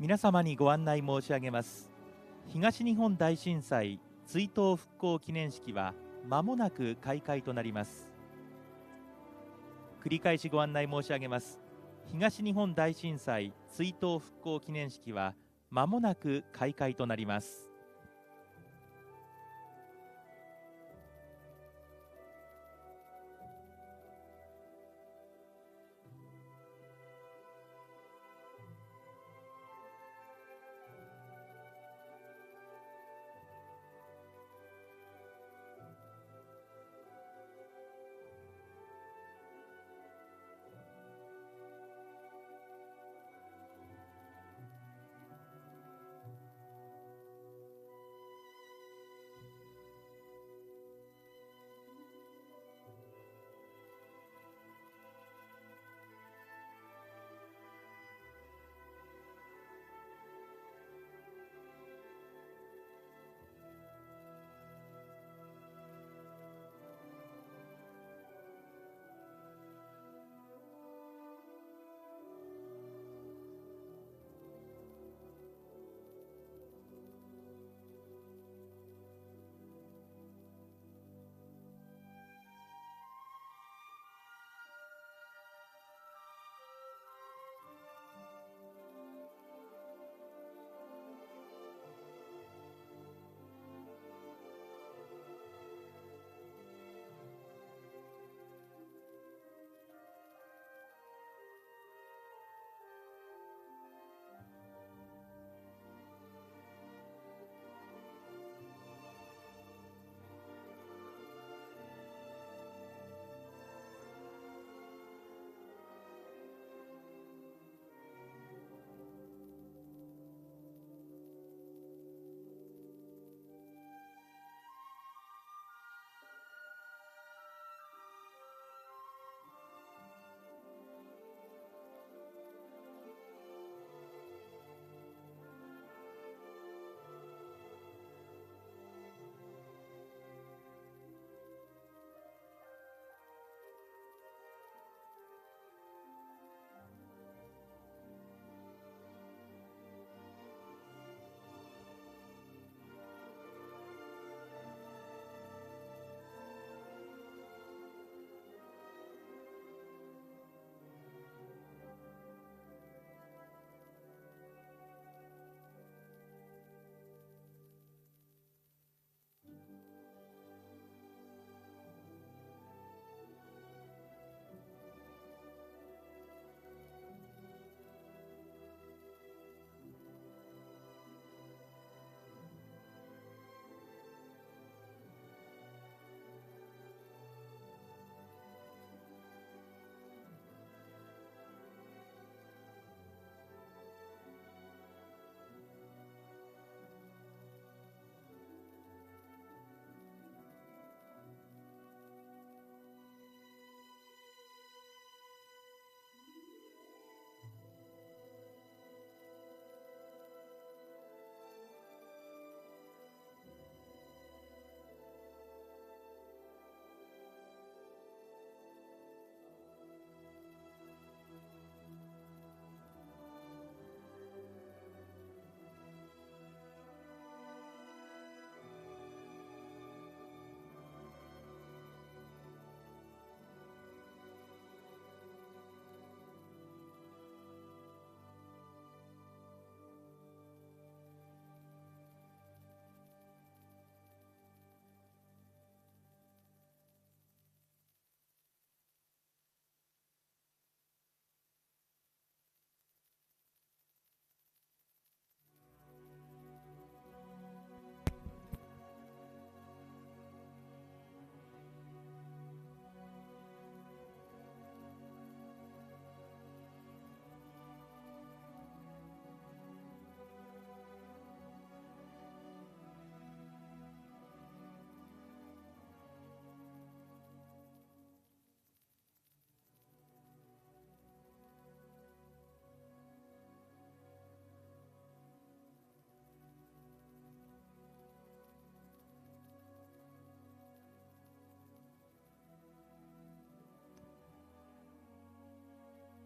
皆様にご案内申し上げます。東日本大震災追悼復興記念式は間もなく開会となります。繰り返しご案内申し上げます。東日本大震災追悼復興記念式は間もなく開会となります。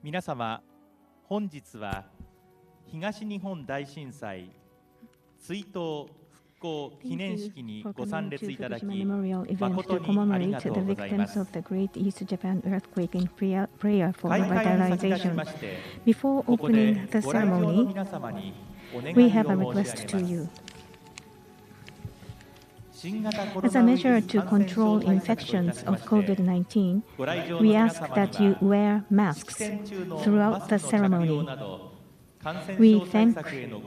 皆様、本日は東日本大震災追悼復興記念式にご参列いただき、誠にありがとうございます。開会に先立ちまして、ここでご来場の皆様にお願いを申し上げます。As a measure to control infections of COVID-19, we ask that you wear masks throughout the ceremony. We thank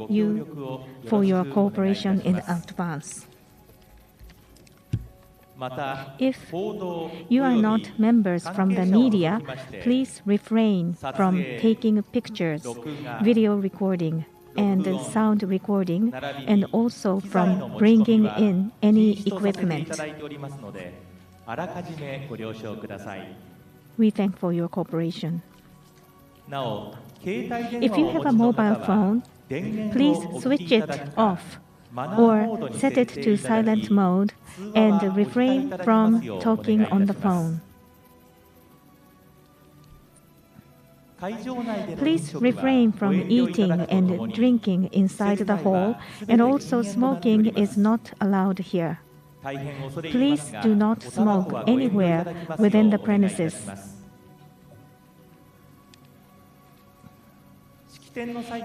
you for your cooperation in advance. If you are not members from the media, please refrain from taking pictures, video recording, and sound recording, and also from bringing in any equipment. We thank for your cooperation. If you have a mobile phone, please switch it off or set it to silent mode and refrain from talking on the phone. Please refrain from eating and drinking inside the hall, and also smoking is not allowed here. Please do not smoke anywhere within the premises.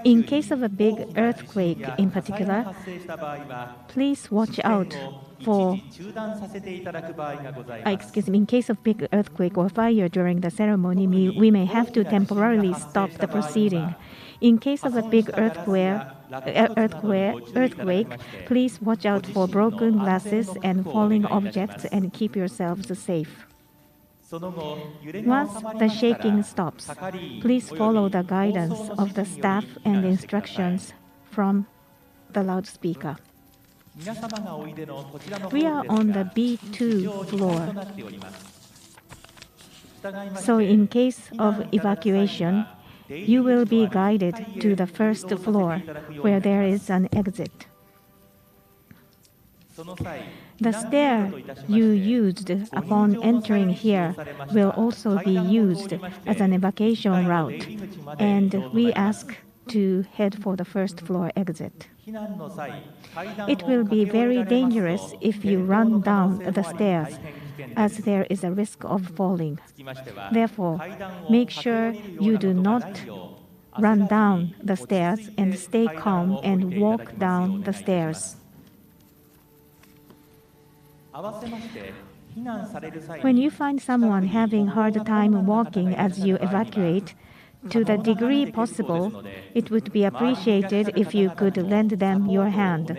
In case of a big earthquake in particular, please watch out for in case of big earthquake or fire during the ceremony, we may have to temporarily stop the proceeding. In case of a big earthquake, please watch out for broken glasses and falling objects and keep yourselves safe. Once the shaking stops, please follow the guidance of the staff and instructions from the loudspeaker. We are on the B2 floor. So in case of evacuation, you will be guided to the first floor where there is an exit. The stair you used upon entering here will also be used as an evacuation route, and we ask to head for the first floor exit. It will be very dangerous if you run down the stairs, as there is a risk of falling. Therefore, make sure you do not run down the stairs and stay calm and walk down the stairs. When you find someone having a hard time walking as you evacuate, to the degree possible, it would be appreciated if you could lend them your hand.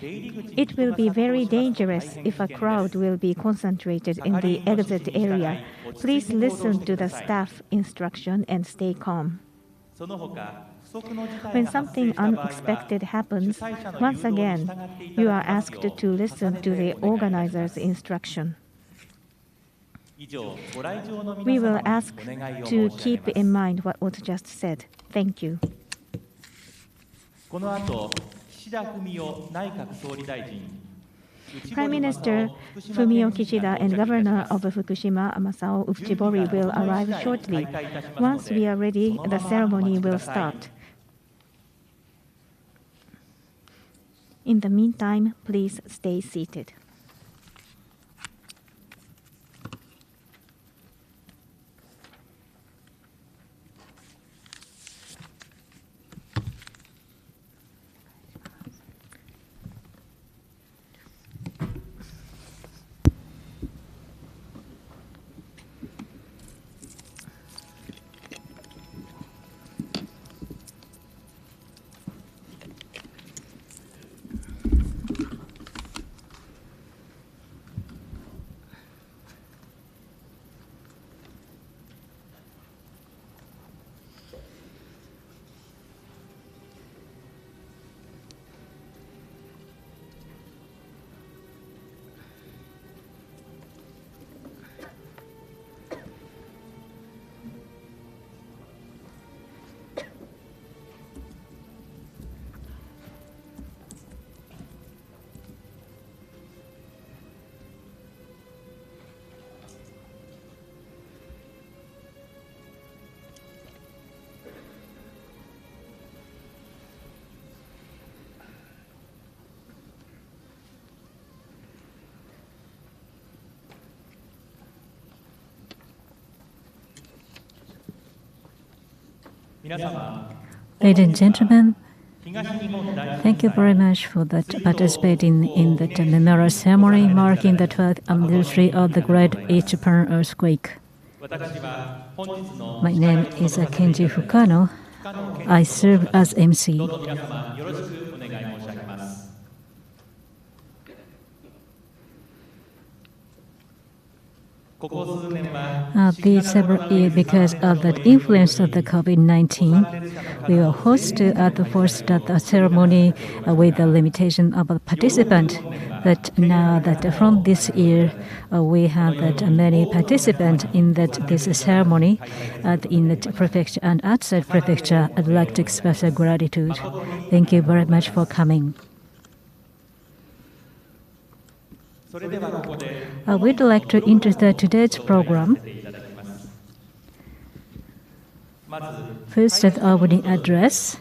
It will be very dangerous if a crowd will be concentrated in the exit area. Please listen to the staff instruction and stay calm. When something unexpected happens, once again, you are asked to listen to the organizer's instruction. We will ask to keep in mind what was just said. Thank you. Prime Minister Fumio Kishida and Governor of Fukushima, Masao Uchibori, will arrive shortly. Once we are ready, the ceremony will start. In the meantime, please stay seated. Ladies and gentlemen, thank you very much for participating in the memorial ceremony marking the 12th anniversary of the Great Japan earthquake. My name is Kenji Fukano. I serve as MC. These several years, because of the influence of the COVID-19, we will host at the first ceremony with the limitation of a participant. But now that from this year, we have many participants in this ceremony in the prefecture and outside prefecture. I'd like to express our gratitude. Thank you very much for coming. We'd like to introduce today's program. First, the opening address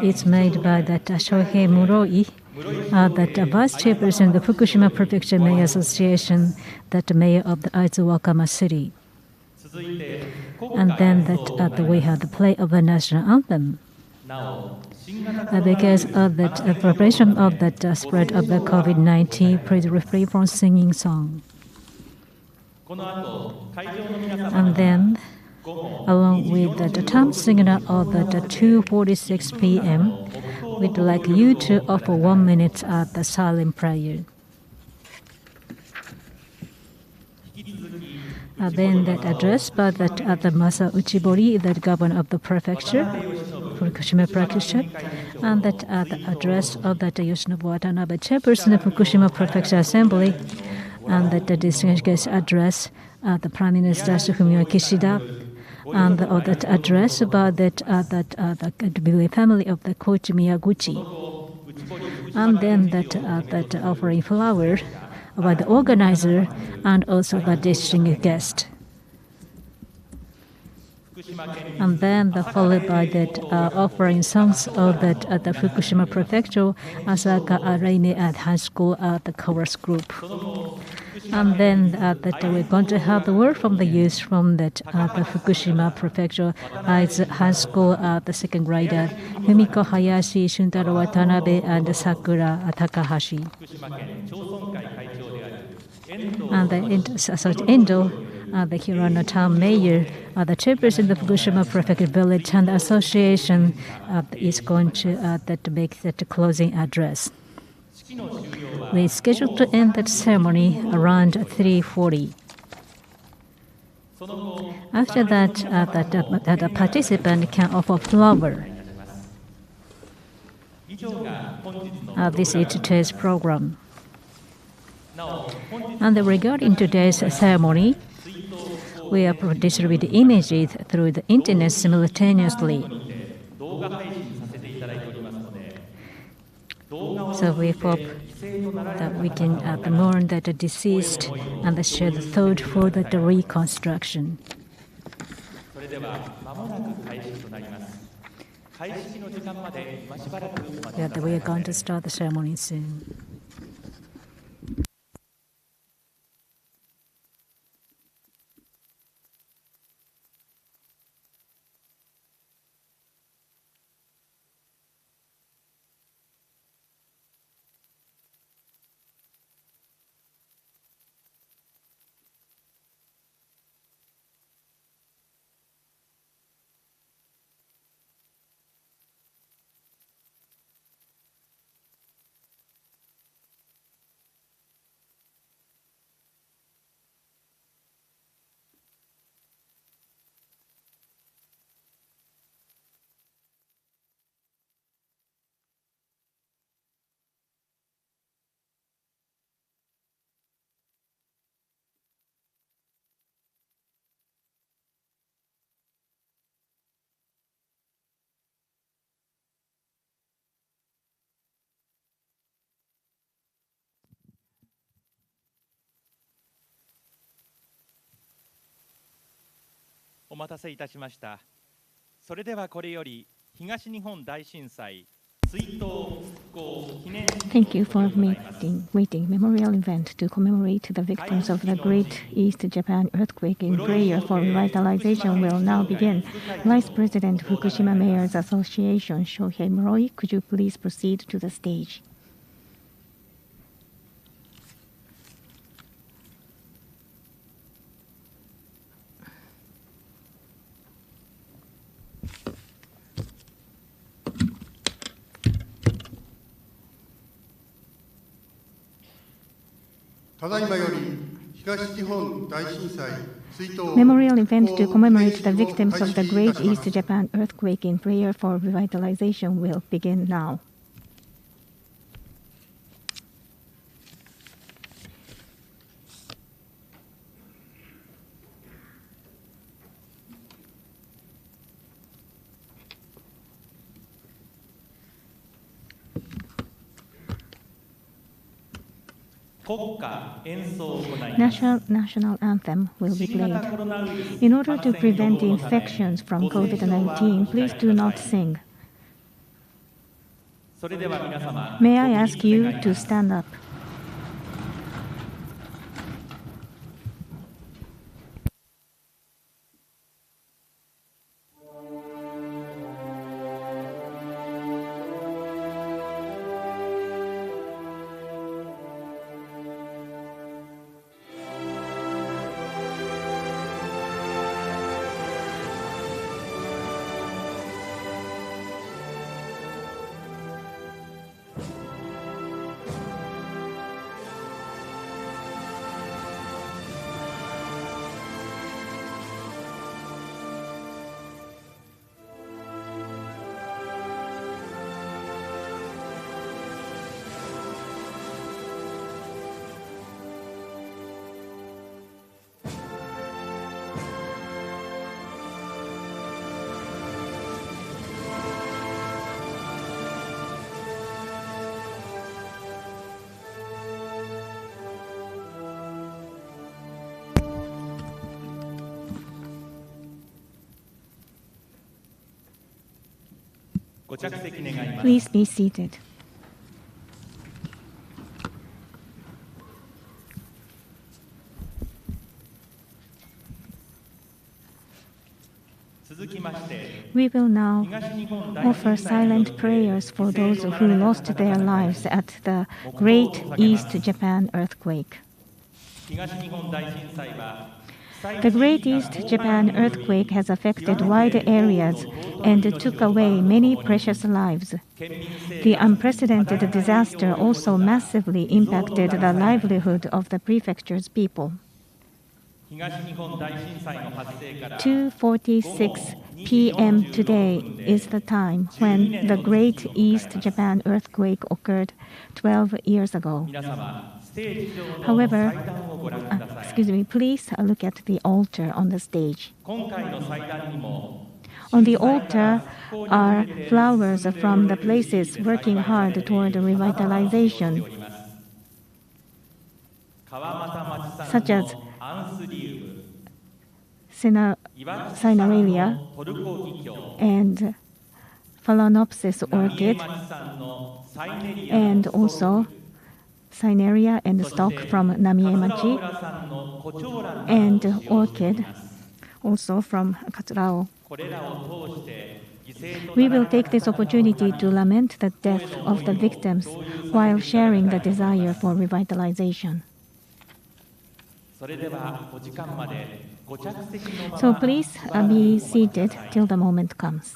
is made by Shohei Muroi, the Vice Chairperson of the Fukushima Prefecture Mayor Association, the Mayor of the Aizu-Wakama City. And then we have the play of the national anthem. Because of the preparation of the spread of the COVID-19, please refrain from singing song. And then, along with the time signal of the 2:46 p.m., we'd like you to offer 1 minute at the silent prayer. Then the address by the Masa Uchibori, the governor of the prefecture, Fukushima Prefecture, and the address of the Yoshinobu Watanabe, chairperson of Fukushima Prefecture Assembly, and the distinguished guest address, the Prime Minister Fumio Kishida, and the address about the family of the Koichi Miyaguchi, and then that offering flower by the organizer and also the distinguished guest. And then followed by offering songs of the Fukushima Prefecture, Asaka Araime at High School the chorus group. And then we're going to have the word from the youth from the Fukushima Prefecture High School, the second grader, Fumiko Hayashi, Shuntaro Watanabe, and Sakura Takahashi. And the Endo, the Hirano Town Mayor, the chairperson of the Fukushima Prefecture Village and Association is going to make the closing address. We scheduled to end that ceremony around 3:40. After that, the participant can offer flower. This is today's program. And regarding today's ceremony, we are distributing images through the internet simultaneously. So we hope that we can mourn the deceased and share the thought for the reconstruction. We are going to start the ceremony soon.お待たせいたしました。それではこれより東日本大震災追悼 Thank you for meeting memorial event to commemorate the victims of the Great East Japan earthquake in prayer for revitalization will now begin. Vice President Fukushima Mayors Association Shohei Muroi, could you please proceed to the stage? Memorial event to commemorate the victims of the Great East Japan earthquake in prayer for revitalization will begin now. National anthem will be played. In order to prevent infections from COVID-19, please do not sing. May I ask you to stand up? Please be seated. We will now offer silent prayers for those who lost their lives at the Great East Japan earthquake. The Great East Japan earthquake has affected wide areas and took away many precious lives. The unprecedented disaster also massively impacted the livelihood of the prefecture's people. 2:46 p.m. today is the time when the Great East Japan earthquake occurred 12 years ago. However, please look at the altar on the stage. On the altar are flowers from the places working hard toward revitalization, such as Cineraria and Phalaenopsis orchid, and also Cinerea and stock from Namiemachi, and orchid also from Katsurao. We will take this opportunity to lament the death of the victims while sharing the desire for revitalization. So please be seated till the moment comes.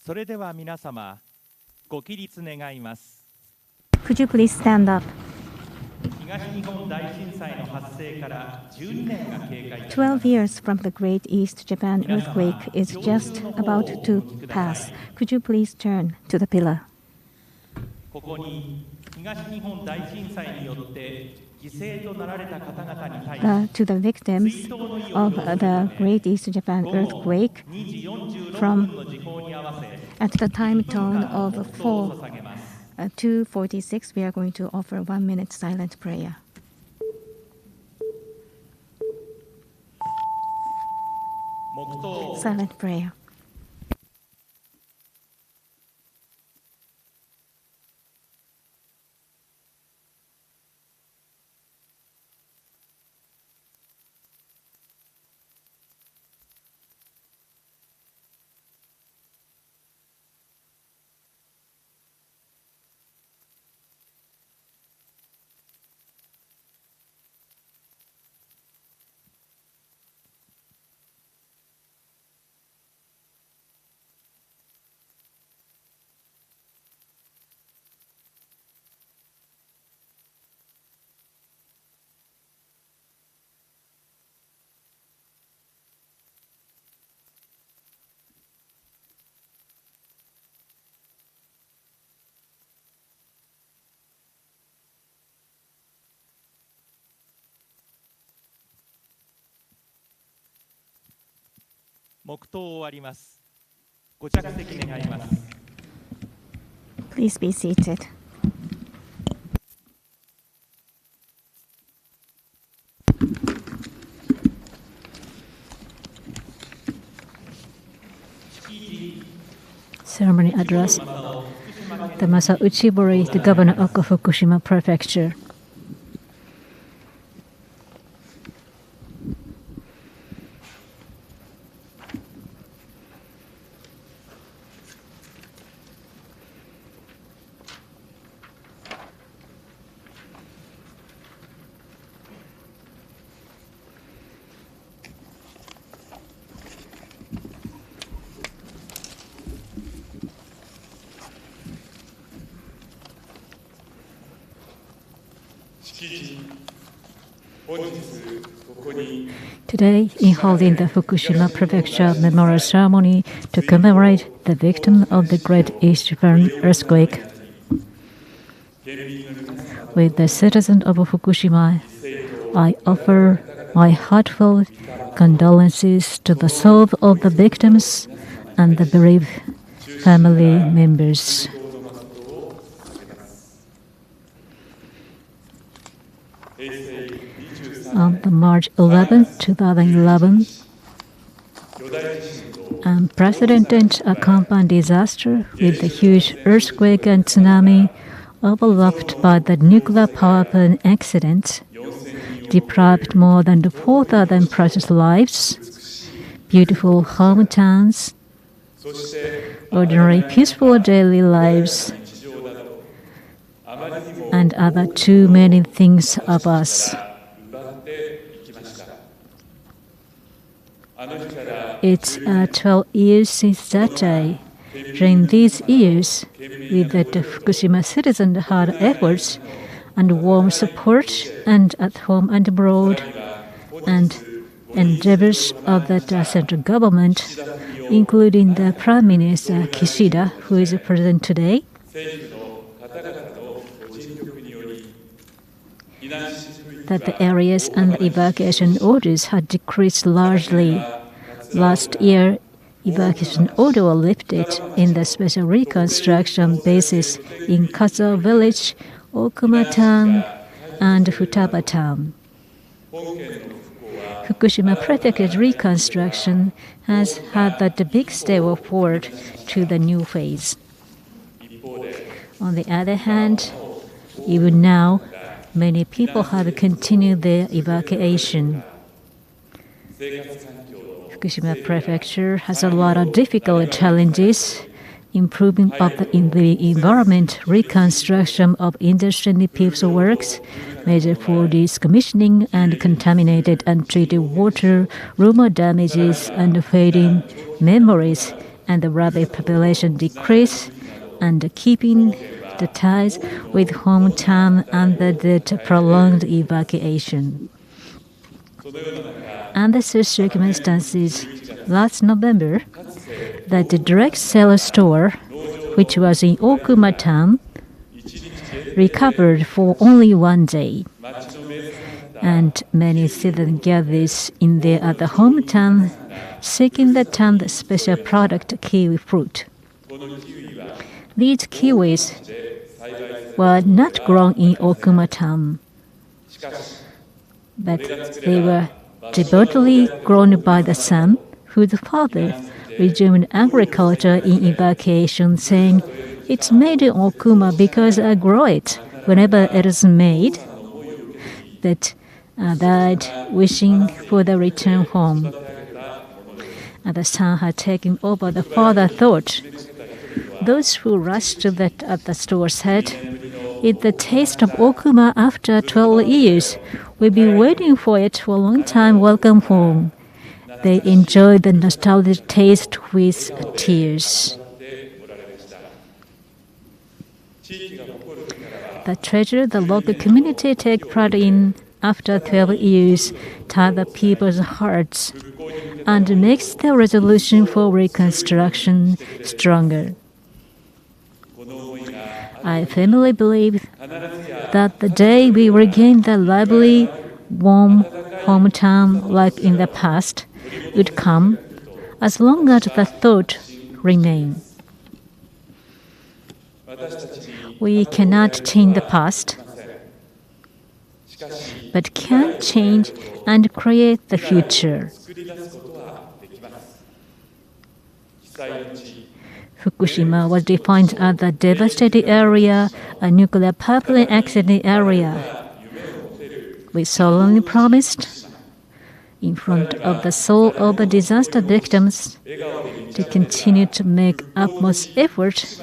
それでは皆様、ご起立願います。 Could you please stand up? 東日本大震災の発生から12年が経過いたします。12 years from the Great East Japan earthquake is just about to pass. Could you please turn to the pillar? ここに東日本大震災によって犠牲となられた方々に対し To the victims of the Great East Japan earthquake, 2時46 from 分の時報に合わせ at the time tone of 黙祷を捧げます。 2:46, we are going to offer 1 minute silent prayer. 黙祷。 Silent prayer. 黙祷終わります。ご着席願います。 Please be seated. Ceremony address. The Masa Uchibori, the governor of Fukushima Prefecture. Today, in holding the Fukushima Prefecture Memorial Ceremony to commemorate the victim of the Great East Japan earthquake, with the citizens of Fukushima, I offer my heartfelt condolences to the souls of the victims and the bereaved family members. On March 11, 2011, unprecedented accompanied disaster with a huge earthquake and tsunami overlapped by the nuclear power plant accident deprived more than 4,000 precious lives, beautiful hometowns, ordinary peaceful daily lives, and other too many things of us. It's 12 years since that day. During these years, with the Fukushima citizens' hard efforts and warm support, and at home and abroad, and endeavors of the central government, including the Prime Minister Kishida, who is present today, that the areas and the evacuation orders had decreased largely. Last year, evacuation orders were lifted in the special reconstruction bases in Kazo Village, Okuma Town, and Futaba Town. Fukushima Prefecture's reconstruction has had the big step forward to the new phase. On the other hand, even now, many people have continued their evacuation. Fukushima Prefecture has a lot of difficult challenges, improving of the environment, reconstruction of industrial people's works, measure for decommissioning and contaminated and treated water, rumor damages and fading memories, and the rapid population decrease, and keeping the ties with hometown under the prolonged evacuation. Under such circumstances, last November, the direct seller store, which was in Okuma town, recovered for only one day. And many citizens gathered in their other hometown, seeking the town's special product, kiwi fruit. These kiwis were not grown in Okuma town, but they were devotedly grown by the son, whose father resumed agriculture in evacuation, saying, "It's made in Okuma because I grow it whenever it is made," but died wishing for the return home. And the son had taken over. The father thought. Those who rushed to the store said, "It's the taste of Okuma after 12 years. We've been waiting for it for a long time. Welcome home." They enjoyed the nostalgic taste with tears. The treasure the local community take pride in after 12 years touch the people's hearts and makes the resolution for reconstruction stronger. I firmly believe that the day we regain the lively, warm hometown like in the past would come as long as the thought remains. We cannot change the past, but can change and create the future. Fukushima was defined as a devastated area, a nuclear power plant accident area. We solemnly promised, in front of the soul of the disaster victims, to continue to make utmost effort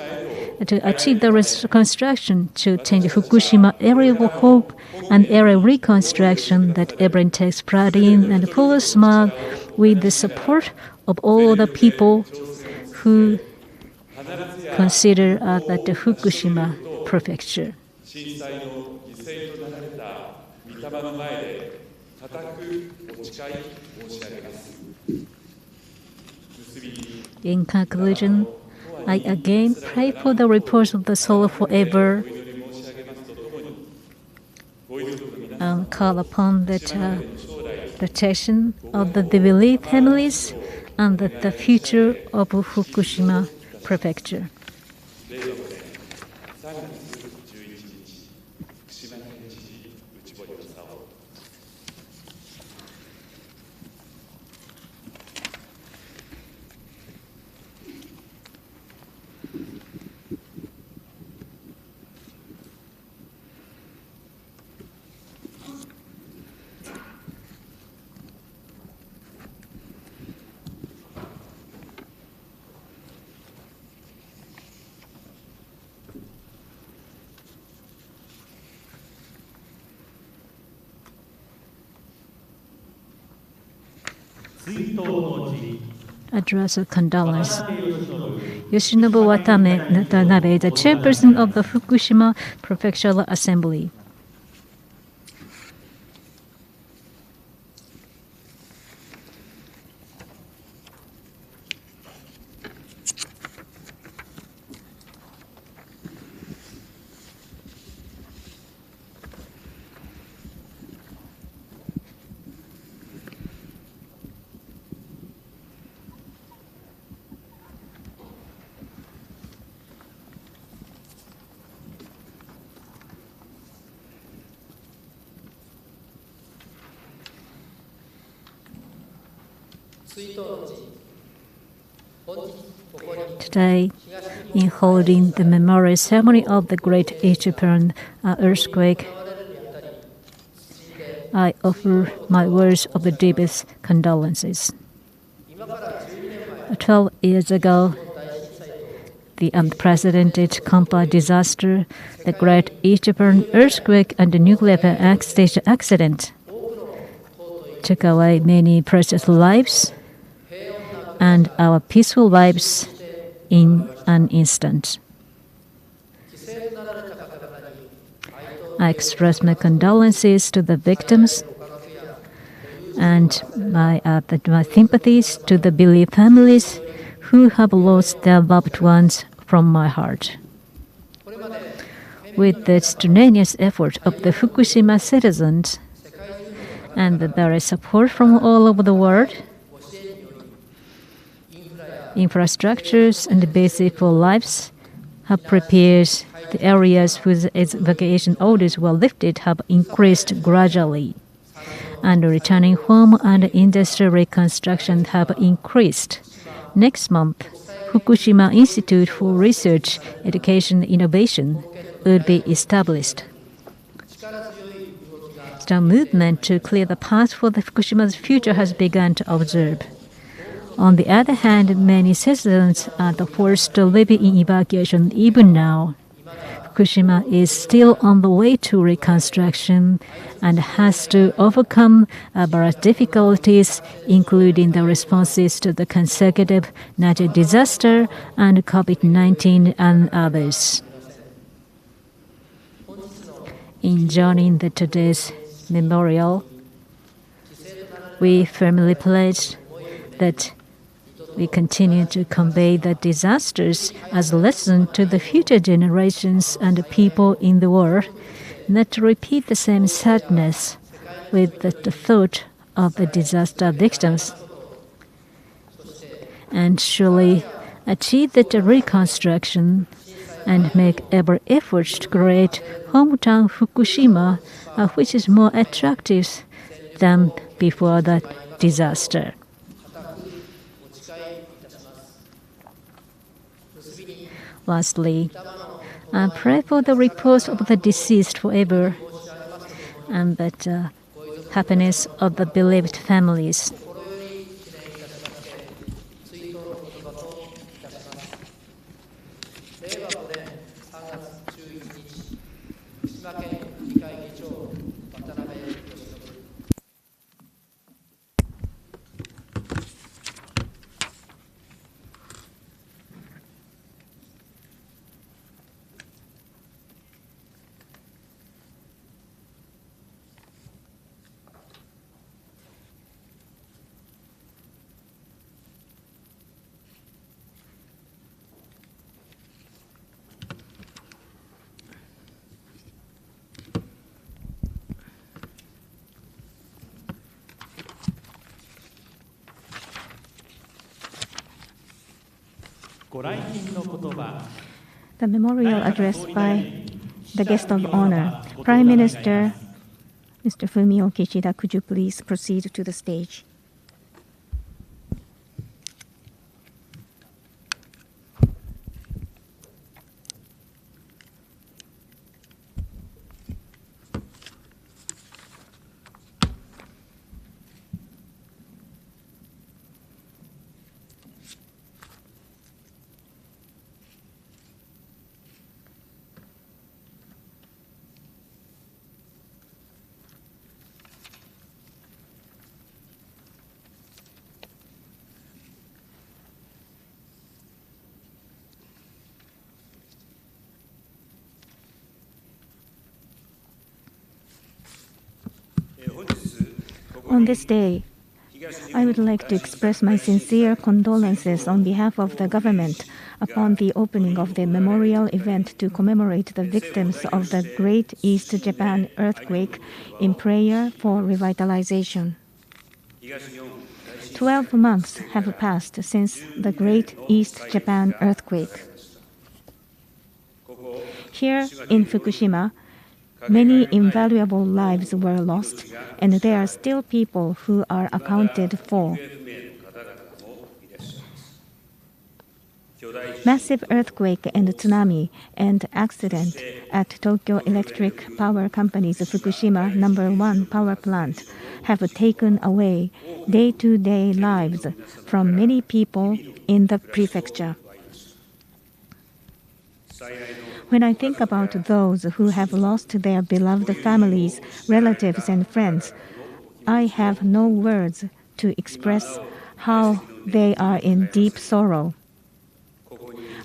to achieve the reconstruction, to change Fukushima area of hope and area reconstruction that everyone takes pride in, and full of smile with the support of all the people who consider that the Fukushima Prefecture. In conclusion, I again pray for the repose of the soul forever and call upon the protection of the bereaved families and the future of Fukushima Prefecture. Address of condolence. Yoshinobu Watanabe, the chairperson of the Fukushima Prefectural Assembly. Today, in holding the memorial ceremony of the Great East Japan earthquake, I offer my words of the deepest condolences. 12 years ago, the unprecedented Kampa disaster, the Great East Japan earthquake, and the nuclear accident took away many precious lives, and our peaceful lives in an instant. I express my condolences to the victims and my sympathies to the bereaved families who have lost their loved ones from my heart. With the strenuous effort of the Fukushima citizens and their support from all over the world, infrastructures and basic for lives have prepared. The areas whose evacuation orders were lifted have increased gradually, and returning home and industrial reconstruction have increased. Next month, Fukushima Institute for Research, Education, and Innovation would be established. The movement to clear the path for the Fukushima's future has begun to observe. On the other hand, many citizens are forced to live in evacuation even now. Fukushima is still on the way to reconstruction and has to overcome various difficulties, including the responses to the consecutive natural disaster and COVID-19 and others. In joining today's memorial, we firmly pledge that we continue to convey the disasters as a lesson to the future generations and the people in the world, not to repeat the same sadness with the thought of the disaster victims, and surely achieve the reconstruction and make every effort to create hometown Fukushima, which is more attractive than before the disaster. Lastly, I pray for the repose of the deceased forever and that happiness of the bereaved families. The memorial address by the guest of honor, Prime Minister Mr. Fumio Kishida, could you please proceed to the stage? On this day, I would like to express my sincere condolences on behalf of the government upon the opening of the memorial event to commemorate the victims of the Great East Japan earthquake in prayer for revitalization. 12 months have passed since the Great East Japan earthquake. Here in Fukushima, many invaluable lives were lost, and there are still people who are accounted for. Massive earthquake and tsunami and accident at Tokyo Electric Power Company's Fukushima No. 1 power plant have taken away day-to-day lives from many people in the prefecture. When I think about those who have lost their beloved families, relatives, and friends, I have no words to express how they are in deep sorrow.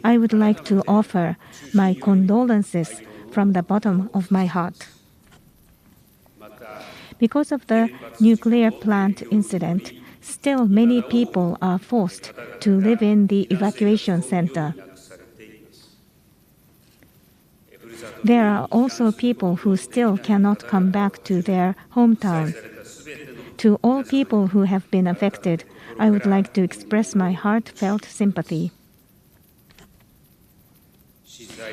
I would like to offer my condolences from the bottom of my heart. Because of the nuclear plant incident, still many people are forced to live in the evacuation center. There are also people who still cannot come back to their hometown. To all people who have been affected, I would like to express my heartfelt sympathy.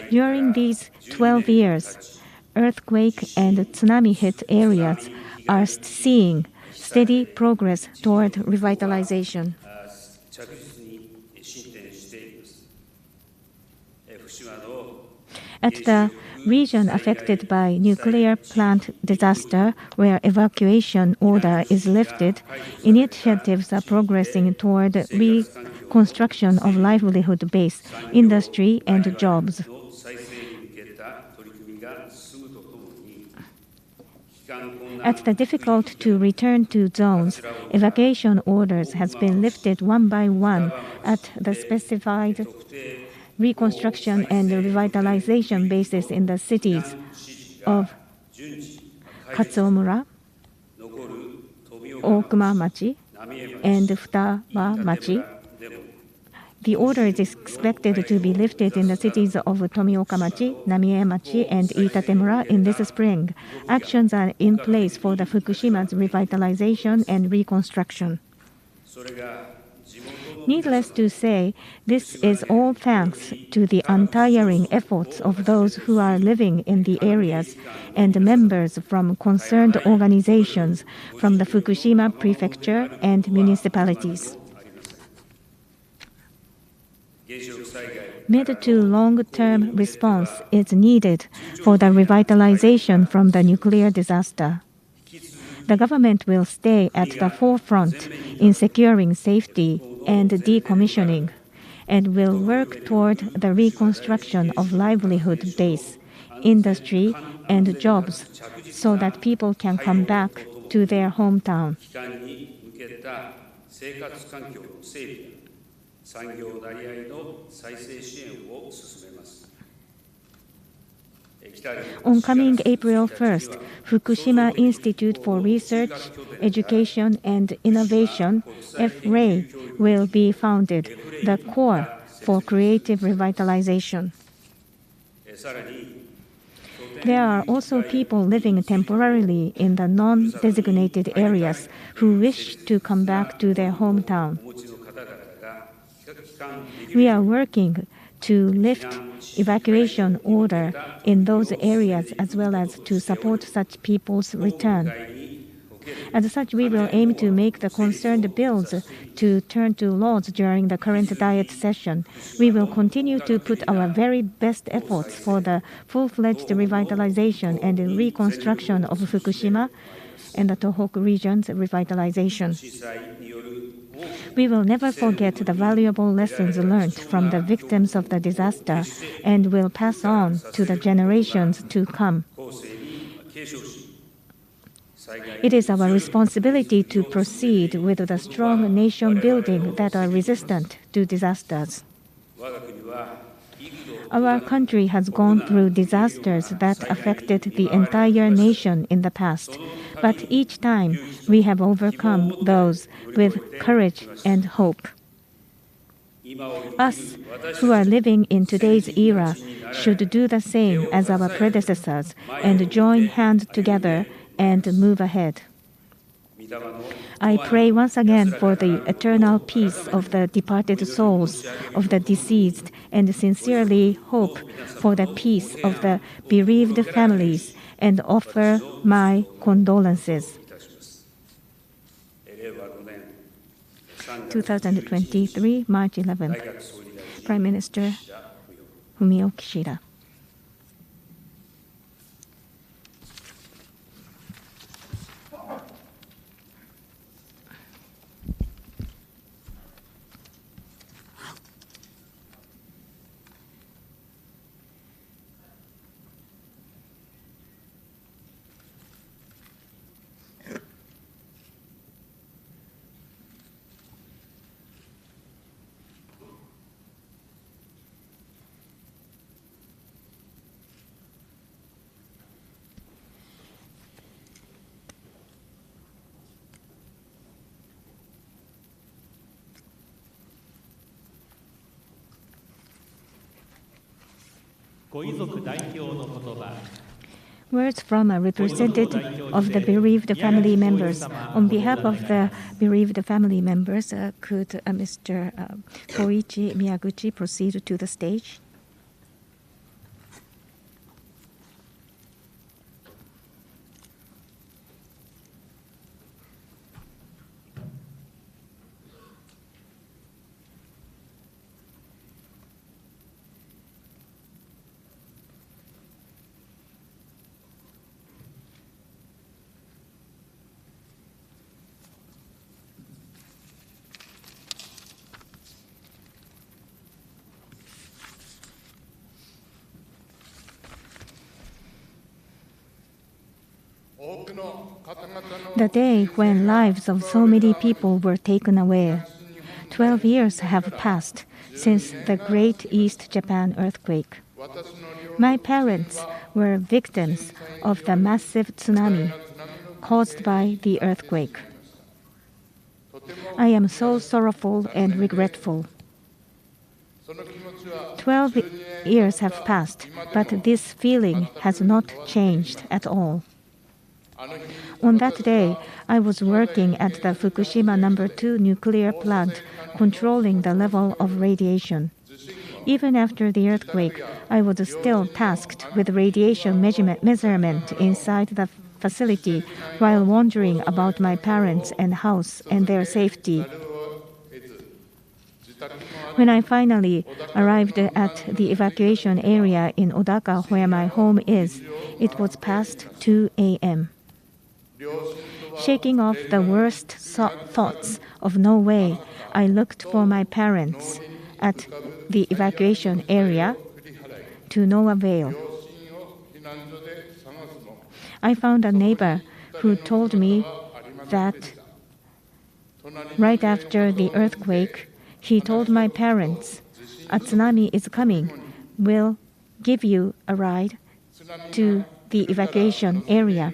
During these 12 years, earthquake and tsunami hit areas are seeing steady progress toward revitalization. At the region affected by nuclear plant disaster, where evacuation order is lifted, initiatives are progressing toward reconstruction of livelihood base, industry, and jobs. At the difficult to return to zones, evacuation orders has been lifted one by one at the specified reconstruction and revitalization bases in the cities of Katsuomura, Okuma-machi, and Futaba-machi. The order is expected to be lifted in the cities of Tomioka-machi, Namie-machi, and Itatemura in this spring. Actions are in place for the Fukushima's revitalization and reconstruction. Needless to say, this is all thanks to the untiring efforts of those who are living in the areas and members from concerned organizations from the Fukushima Prefecture and municipalities. Mid to long-term response is needed for the revitalization from the nuclear disaster. The government will stay at the forefront in securing safety and decommissioning, and will work toward the reconstruction of livelihood base, industry, and jobs so that people can come back to their hometown. On coming April 1st, Fukushima Institute for Research, Education and Innovation, F-RAI, will be founded, the core for creative revitalization. There are also people living temporarily in the non-designated areas who wish to come back to their hometown. We are working to lift evacuation order in those areas as well as to support such people's return. As such, we will aim to make the concerned bills to turn to laws during the current Diet session. We will continue to put our very best efforts for the full-fledged revitalization and reconstruction of Fukushima and the Tohoku region's revitalization. We will never forget the valuable lessons learned from the victims of the disaster and will pass on to the generations to come. It is our responsibility to proceed with the strong nation building that are resistant to disasters. Our country has gone through disasters that affected the entire nation in the past, but each time we have overcome those with courage and hope. Us, who are living in today's era, should do the same as our predecessors and join hands together and move ahead. I pray once again for the eternal peace of the departed souls of the deceased and sincerely hope for the peace of the bereaved families and offer my condolences. 2023, March 11th. Prime Minister Fumio Kishida. Words from a representative of the bereaved family members. On behalf of the bereaved family members, could Mr. Koichi Miyaguchi proceed to the stage? The day when lives of so many people were taken away. 12 years have passed since the Great East Japan earthquake. My parents were victims of the massive tsunami caused by the earthquake. I am so sorrowful and regretful. 12 years have passed, but this feeling has not changed at all. On that day, I was working at the Fukushima No. 2 nuclear plant, controlling the level of radiation. Even after the earthquake, I was still tasked with radiation measurement inside the facility while wondering about my parents and house and their safety. When I finally arrived at the evacuation area in Odaka, where my home is, it was past 2 a.m. Shaking off the worst thoughts of no way, I looked for my parents at the evacuation area to no avail. I found a neighbor who told me that right after the earthquake, he told my parents, "A tsunami is coming. We'll give you a ride to the evacuation area."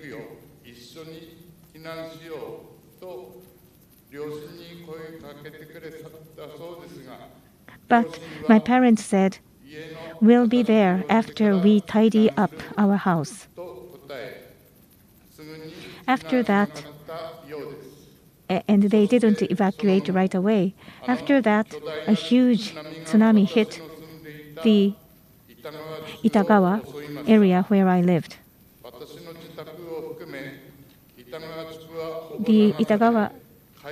But my parents said, "We'll be there after we tidy up our house." After that, and they didn't evacuate right away. After that, a huge tsunami hit the Itagawa area where I lived. The Itagawa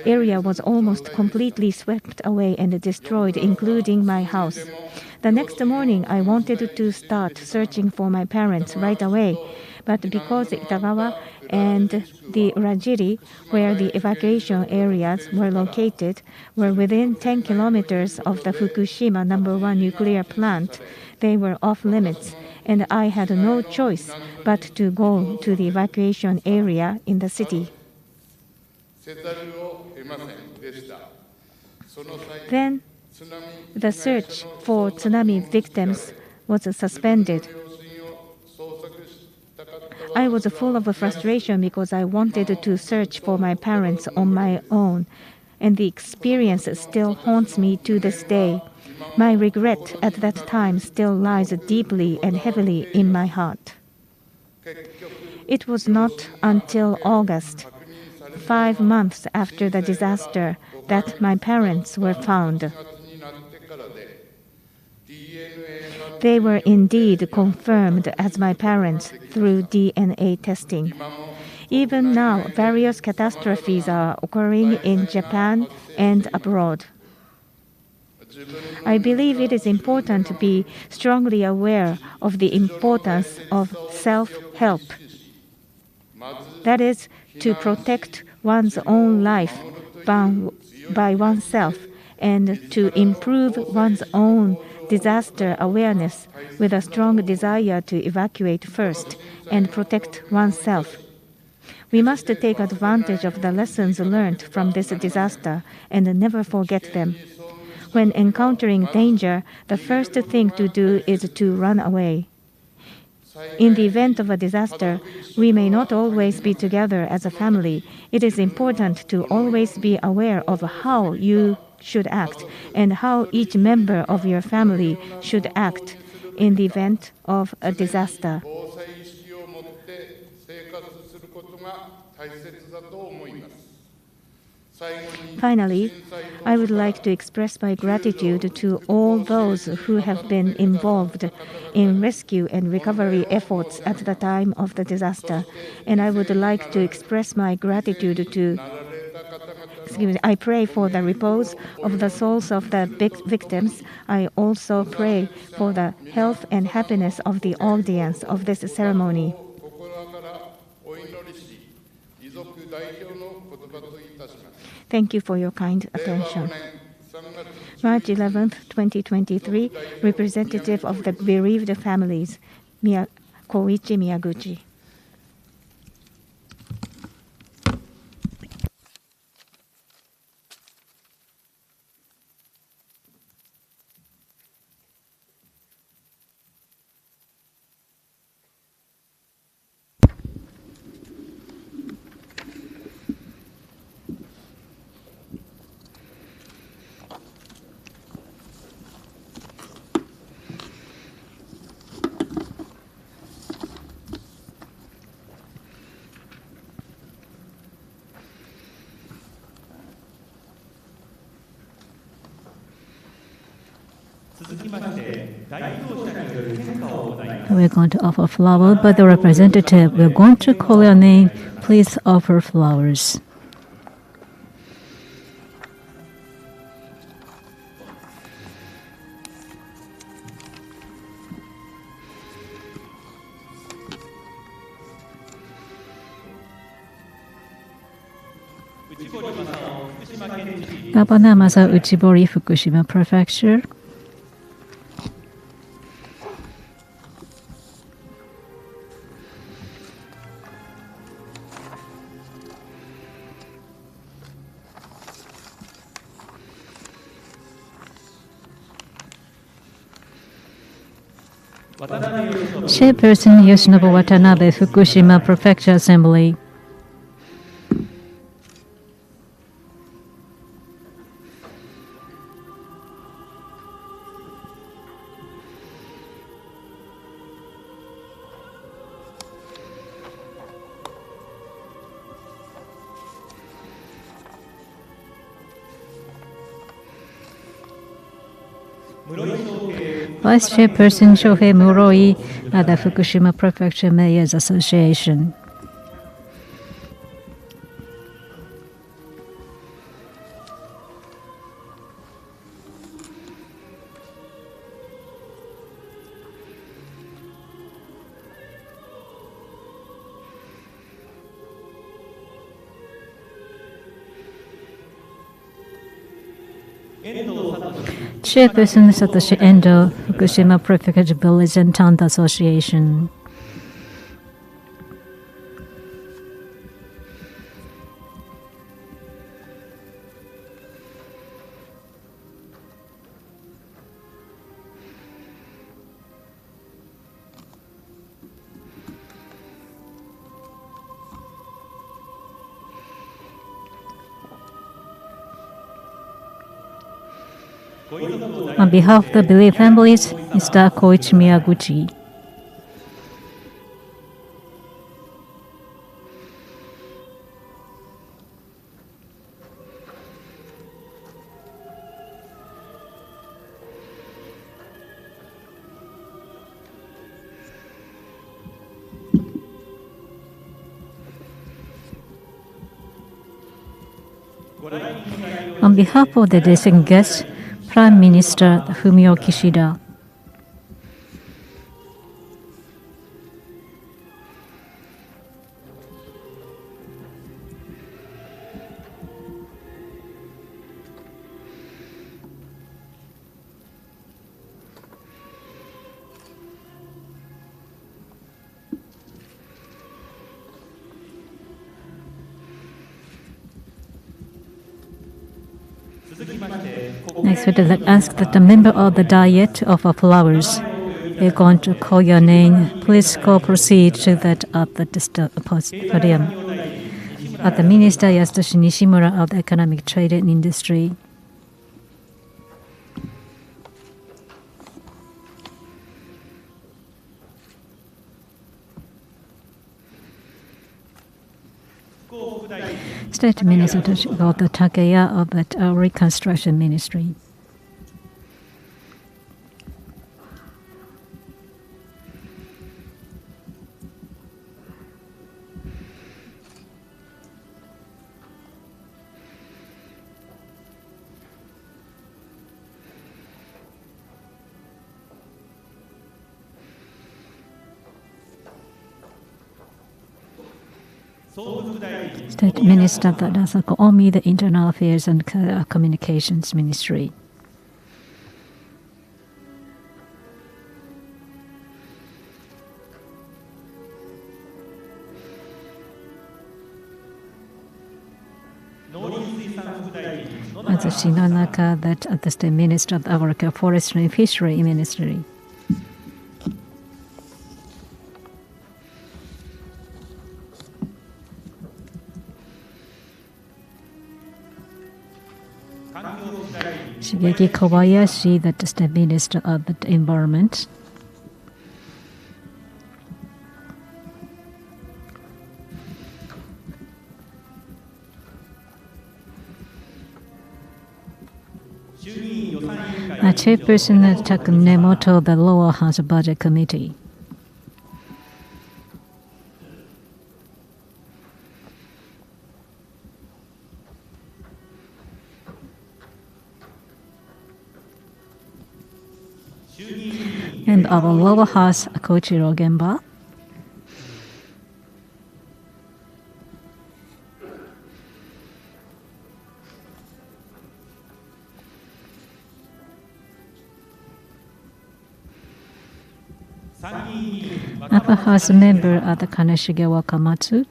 area was almost completely swept away and destroyed, including my house. The next morning, I wanted to start searching for my parents right away, but because Itagawa and the Urajiri, where the evacuation areas were located, were within 10 kilometers of the Fukushima No. 1 nuclear plant, they were off limits, and I had no choice but to go to the evacuation area in the city. Then, the search for tsunami victims was suspended. I was full of frustration because I wanted to search for my parents on my own, and the experience still haunts me to this day. My regret at that time still lies deeply and heavily in my heart. It was not until August, 5 months after the disaster, that my parents were found. They were indeed confirmed as my parents through DNA testing. Even now, various catastrophes are occurring in Japan and abroad. I believe it is important to be strongly aware of the importance of self-help. That is, to protect one's own life by oneself and to improve one's own disaster awareness with a strong desire to evacuate first and protect oneself. We must take advantage of the lessons learned from this disaster and never forget them. When encountering danger, the first thing to do is to run away. In the event of a disaster, we may not always be together as a family. It is important to always be aware of how you should act and how each member of your family should act in the event of a disaster. Finally, I would like to express my gratitude to all those who have been involved in rescue and recovery efforts at the time of the disaster. And I would like to express my gratitude to I pray for the repose of the souls of the victims. I also pray for the health and happiness of the audience of this ceremony. Thank you for your kind attention. March 11th, 2023, representative of the bereaved families, Koichi Miyaguchi. We're going to offer flower, but the representative, we're going to call your name. Please offer flowers. Governor Masa Uchibori, Fukushima Prefecture. Chairperson Yoshinobu Watanabe, Fukushima Prefecture Assembly. Vice Chairperson Shohei Muroi at the Fukushima Prefecture Mayors Association. Chairperson Satoshi Endo, Fukushima Prefecture Village and Town Association. On behalf of the bereaved families, Mr. Koichi Miyaguchi. On behalf of the distinguished guests, Prime Minister Fumio Kishida. Next, we would ask that the member of the Diet offer flowers. We're going to call your name. Please go proceed to that at the podium. At the Minister Yasutoshi Nishimura of the Economic Trade and Industry. State Minister about the Takeya of the Reconstruction Ministry. State Minister Tadasako Omi, the Internal Affairs and Communications Ministry. As Shinonaka, that at the State Minister of Agriculture, Forestry and Fishery Ministry. Shigeki Kobayashi, that is the Minister of the Environment. Chairperson Takunemoto, the Lower House Budget Committee. And our Lower House, Koichiro Gemba. Upper House member at the Kaneshige Wakamatsu.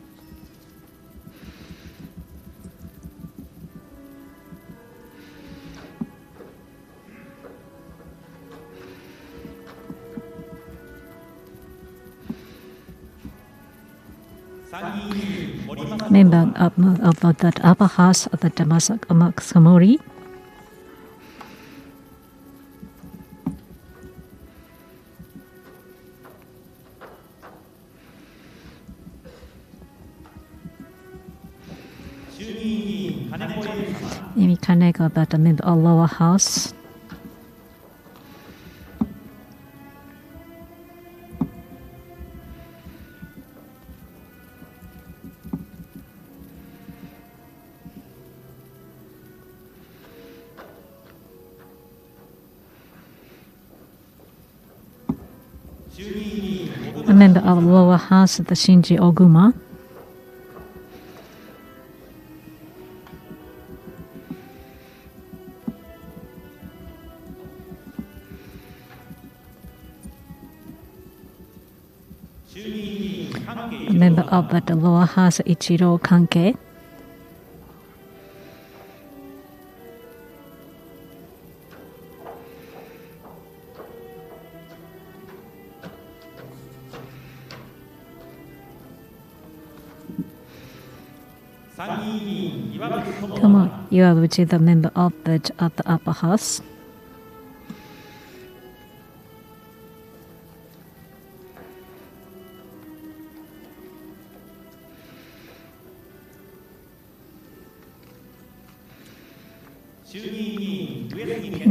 Member of that upper house of the Damasak-Samori. Imi Kaneko, that a member of lower house. A member of lower house, the Shinji Oguma. A member of the lower house, Ichiro Kanke. Tomo Iwabuchi, the member of the upper house.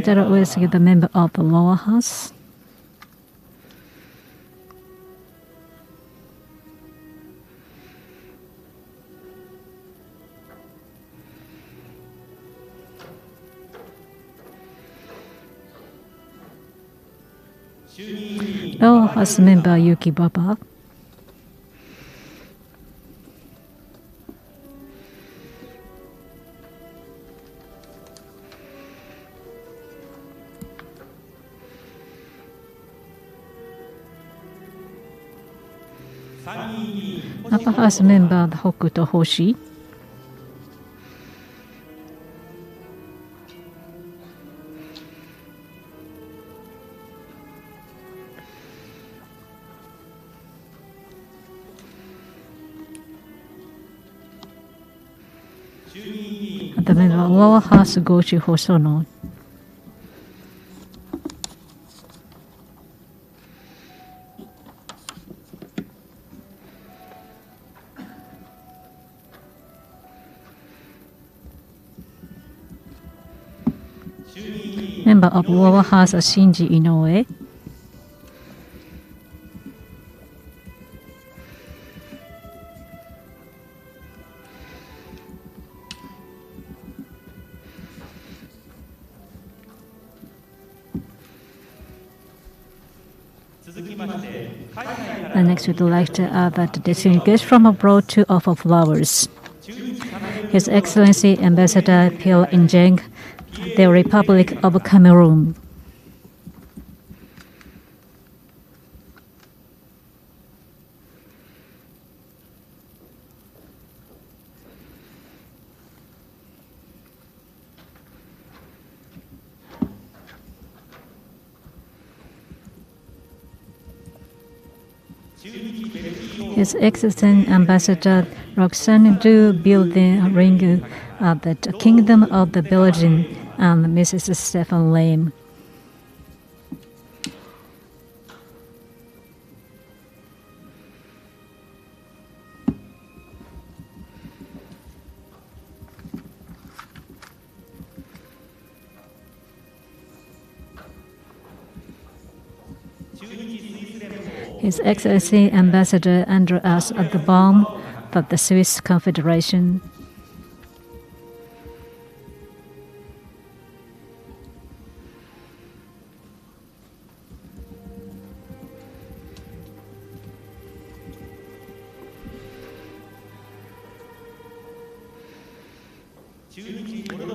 Jaro Uesigi, the member of the lower house. Lower house member Yuki Baba. Upper house member Hokuto Hoshi. The member of lower house Gochi Hosono. member of Lower House Shinji Inoue. And next, we'd like to add that the distinguished guest from abroad to offer flowers. His Excellency Ambassador Phil Njeng, the Republic of Cameroon. His Excellency Ambassador Roxanne Du Building Ring of the Kingdom of the Belgian and Mrs. Stefan Lam. His Excellency Ambassador Andreas at the Baum of the Swiss Confederation.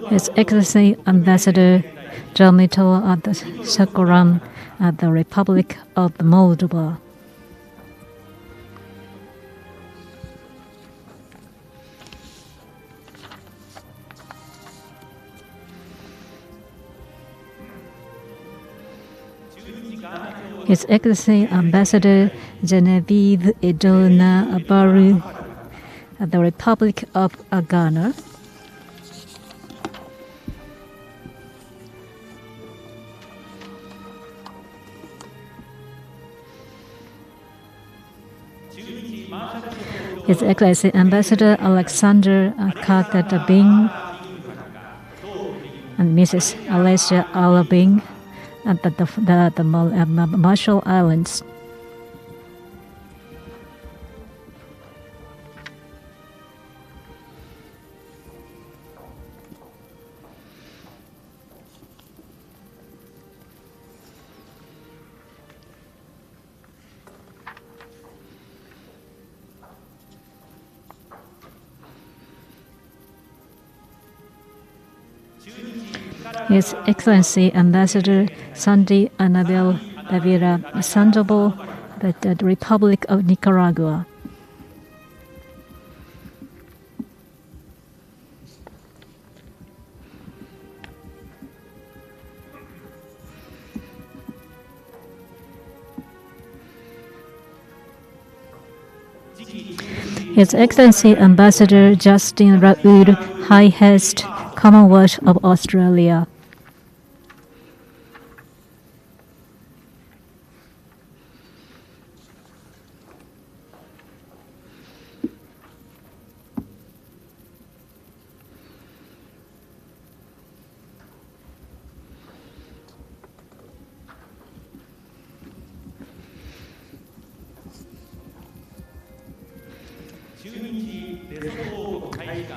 His Excellency Ambassador Jalmito at the Sakuram at the Republic of Moldova. His Excellency Ambassador Genevieve Edona Abaru at the Republic of Ghana. His Excellency Ambassador Alexander Katabing and Mrs. Alessia Alabing at the Marshall Islands. His Excellency Ambassador Sandy Annabel Davira Sandoval, the Republic of Nicaragua. His Excellency Ambassador Justin Raoul, High Hest, Commonwealth of Australia.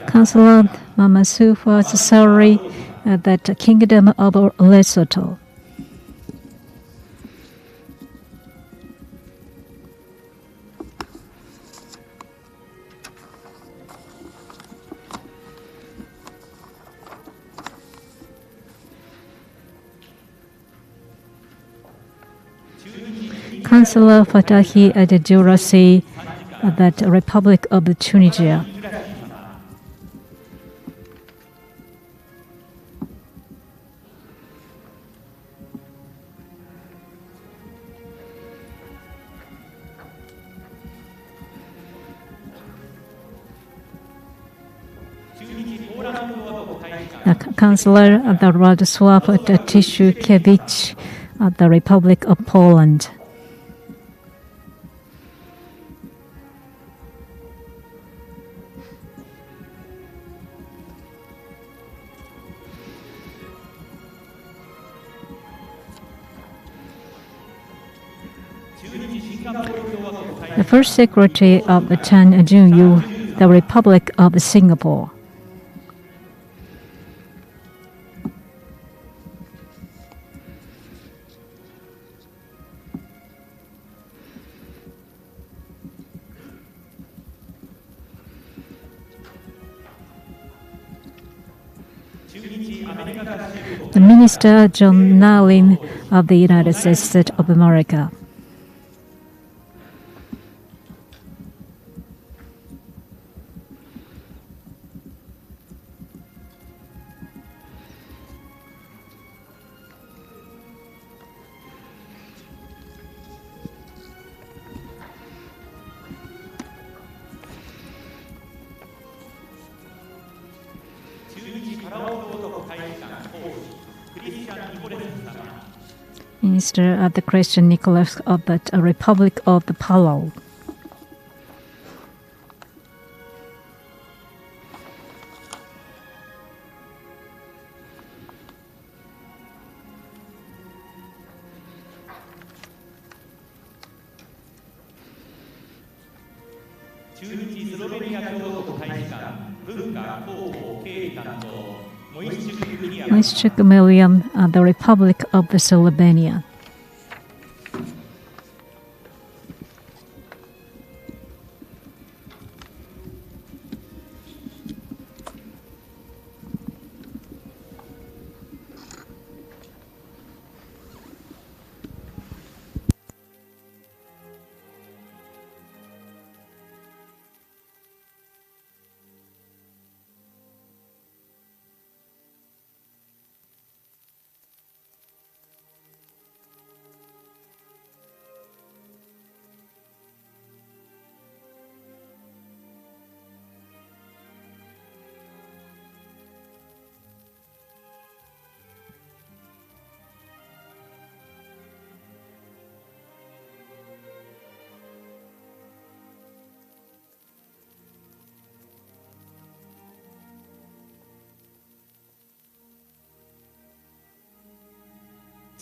Councillor Mamasu was sorry that the Kingdom of Lesotho. Councillor Fatahi Adjurasi, that Republic of Tunisia. Councillor of the Radosław Tyszkiewicz of the Republic of Poland. The first secretary of the Chan Junyu, the Republic of Singapore. The Minister John Nalin of the United States of America. Minister of the Christian Nicholas of the Republic of the Palau. Moishchuk William of the Republic of the Slovenia.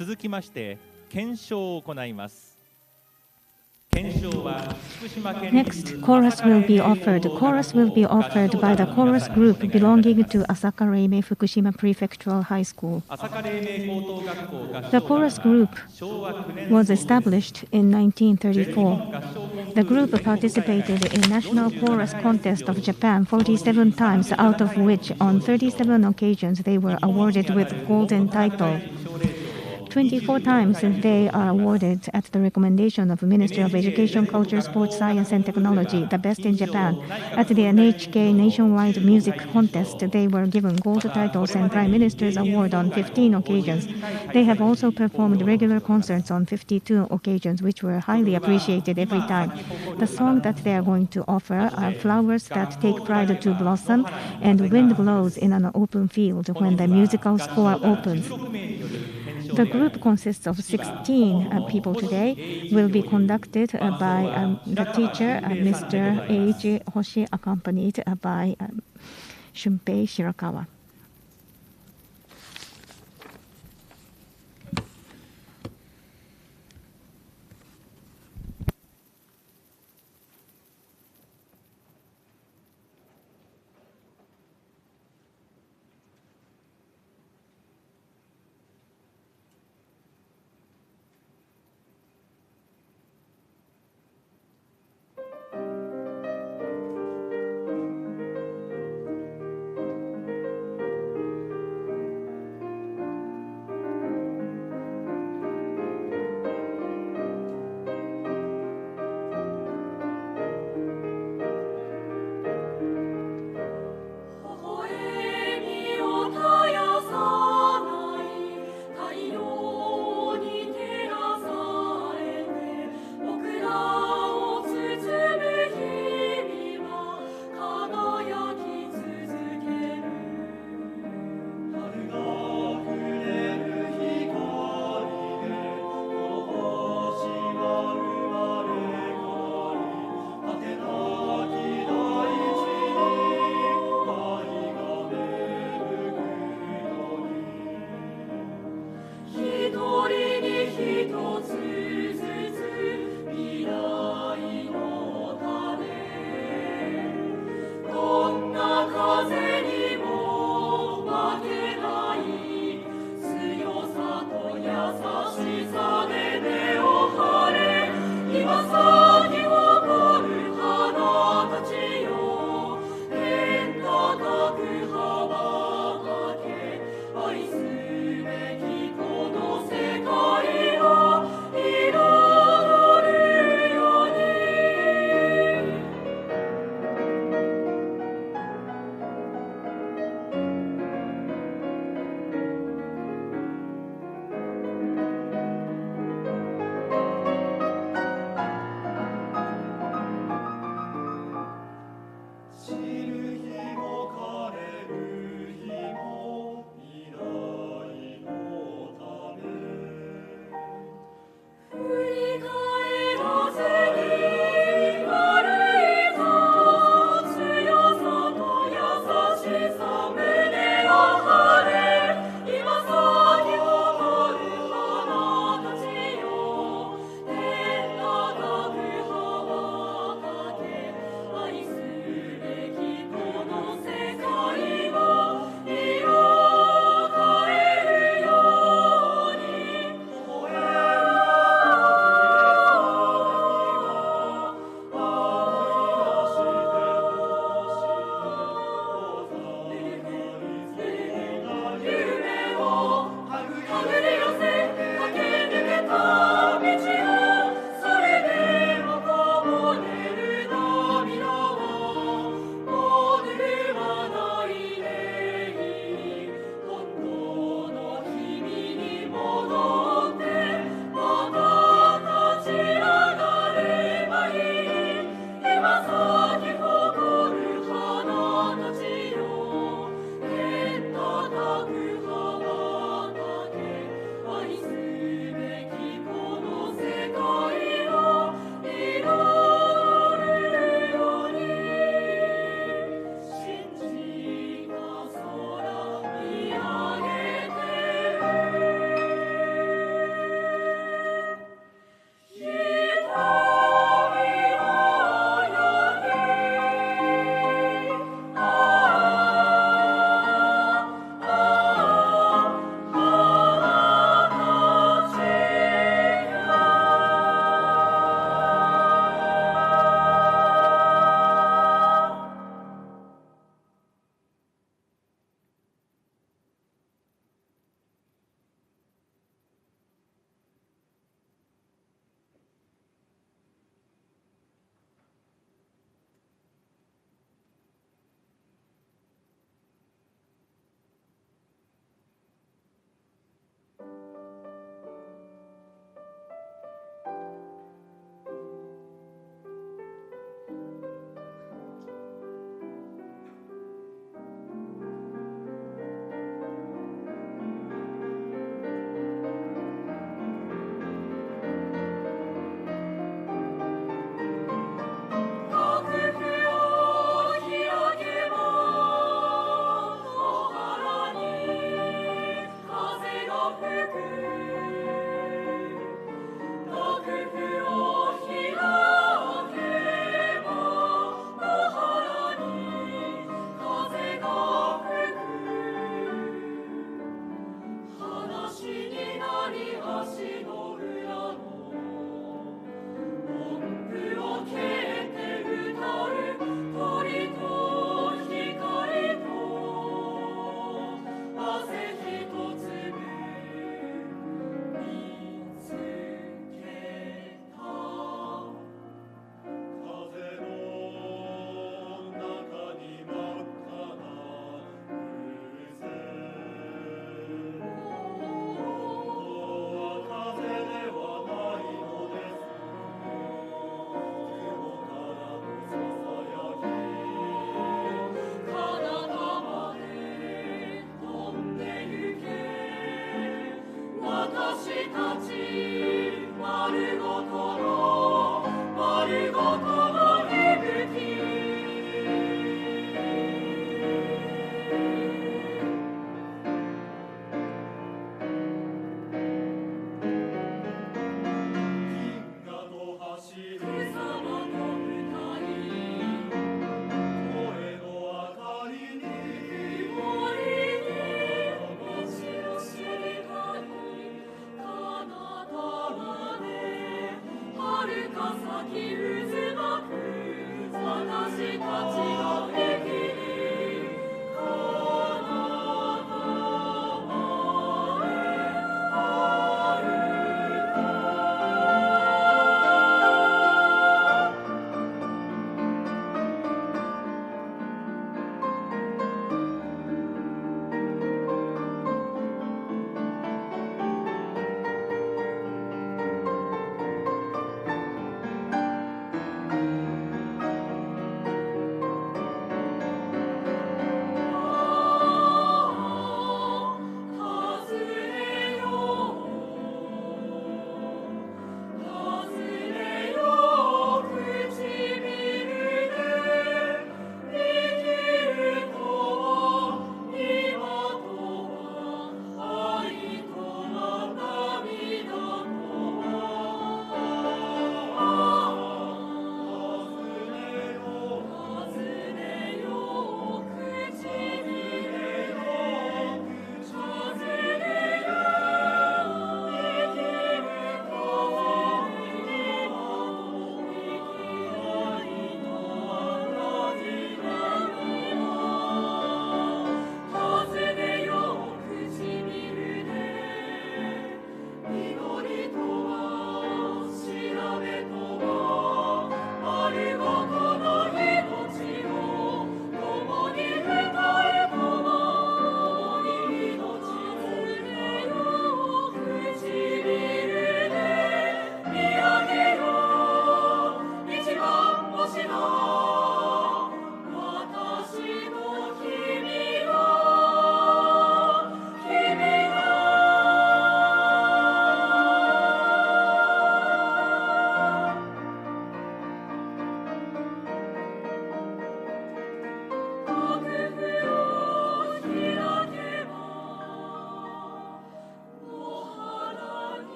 続きまして検証を行います。 Next, chorus will be offered. Chorus will be offered by the chorus group belonging to Asaka Reimei Fukushima Prefectural High School. The chorus group was established in 1934. The group participated in National Chorus Contest of Japan 47 times, out of which on 37 occasions they were awarded with golden title. 24 times they are awarded at the recommendation of Ministry of Education, Culture, Sports, Science and Technology, the best in Japan. At the NHK Nationwide Music Contest, they were given gold titles and Prime Minister's Award on 15 occasions. They have also performed regular concerts on 52 occasions, which were highly appreciated every time. The song that they are going to offer are Flowers That Take Pride to Blossom and Wind Blows in an Open Field when the musical score opens. The group consists of 16 people today, will be conducted by the teacher, Mr. Eiji Hoshi, accompanied by Shunpei Shirakawa.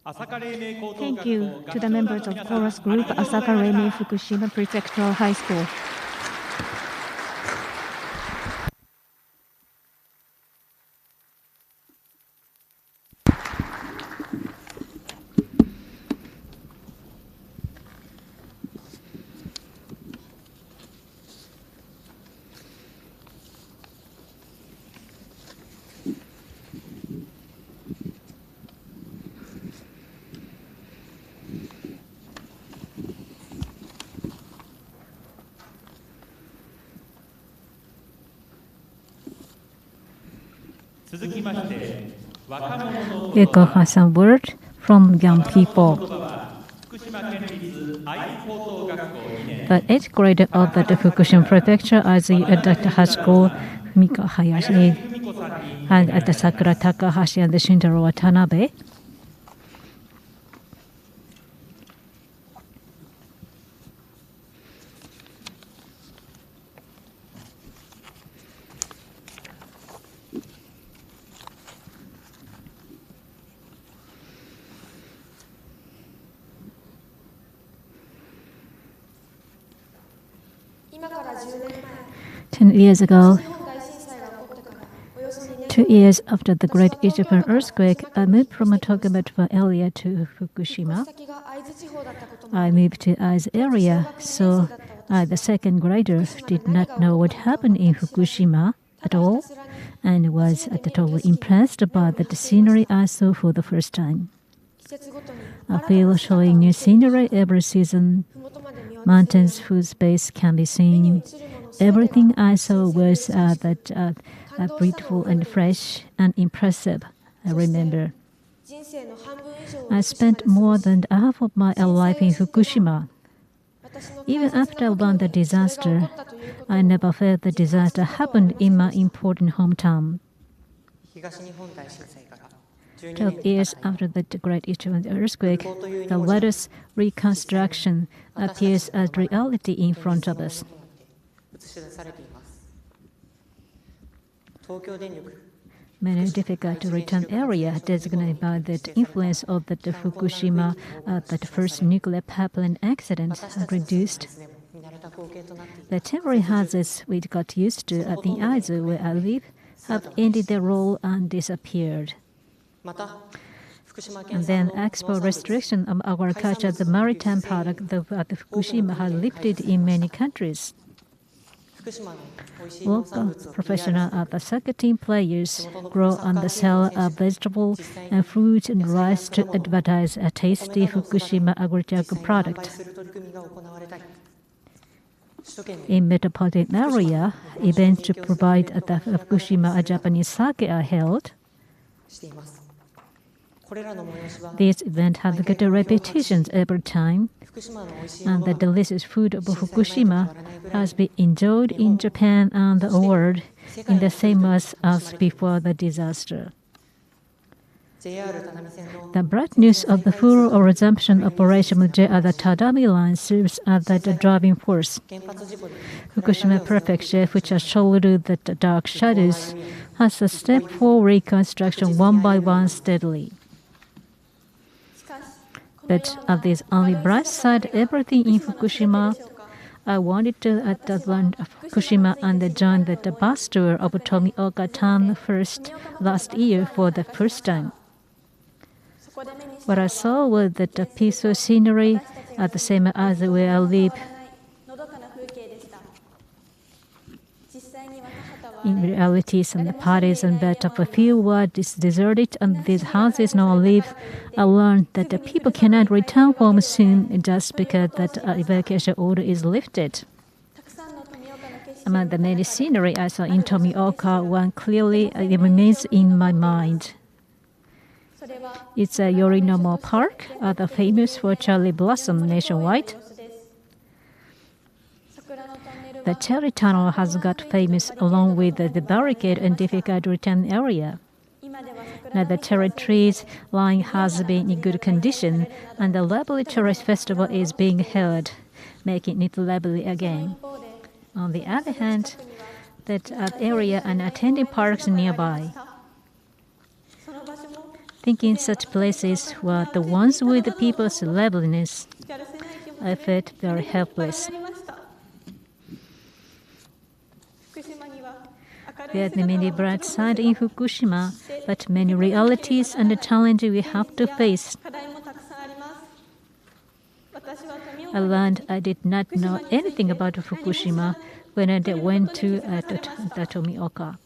Thank you to the members of chorus group Asaka Reimei Fukushima Prefectural High School. Echo has some word from young people. The 8th grader of the Fukushima Prefecture as Dr. Hachiko Fumiko Hayashi and Sakura Takahashi and Shintaro Watanabe. Years ago, 2 years after the Great Japan earthquake, I moved from a Tokumetsu area to Fukushima. I moved to Aizu area, so I, the 2nd grader, did not know what happened in Fukushima at all, and was totally impressed by the scenery I saw for the first time. A field showing new scenery every season. Mountains whose base can be seen. Everything I saw was beautiful and fresh and impressive, I remember. I spent more than half of my life in Fukushima. Even after the disaster, I never felt the disaster happened in my important hometown. 12 years after the Great Japan earthquake, the latest reconstruction appears as reality in front of us. Many difficult to return areas designated by the influence of the Fukushima, the first nuclear power plant accident, are reduced. The temporary houses we got used to at the Aizu where I live have ended their role and disappeared. And then export restriction of agriculture, the maritime product at Fukushima has lifted in many countries. Local professional sake team players grow and sell vegetables and fruit and rice to advertise a tasty Fukushima agricultural product. In metropolitan area, events to provide the Fukushima Japanese sake are held. These events have good repetitions every time, and the delicious food of Fukushima has been enjoyed in Japan and the world in the same way as before the disaster. The bright news of the full resumption operation of JR the Tadami line serves as the driving force. Fukushima Prefecture, which has shouldered the dark shadows, has a step for reconstruction one by one steadily. But at this only bright side, everything in Fukushima, I wanted to learn Fukushima and join the bus tour of Tomioka Town last year for the first time. What I saw was the peaceful scenery at the same as where I live. In reality, some parties and that of a few were deserted and these houses now live. I learned that the people cannot return home soon just because that evacuation order is lifted. Among the many scenery I saw in Tomioka, one clearly remains in my mind. It's a Yorinomo Park, famous for cherry blossom nationwide. The cherry tunnel has got famous along with the barricade and difficult return area. Now the cherry trees line has been in good condition, and the lovely cherry festival is being held, making it lovely again. On the other hand, that area and attending parks nearby. Thinking such places were the ones with the people's loveliness, I felt very helpless. There are many bright sides in Fukushima, but many realities and the challenges we have to face. I learned I did not know anything about Fukushima when I went to Tomioka.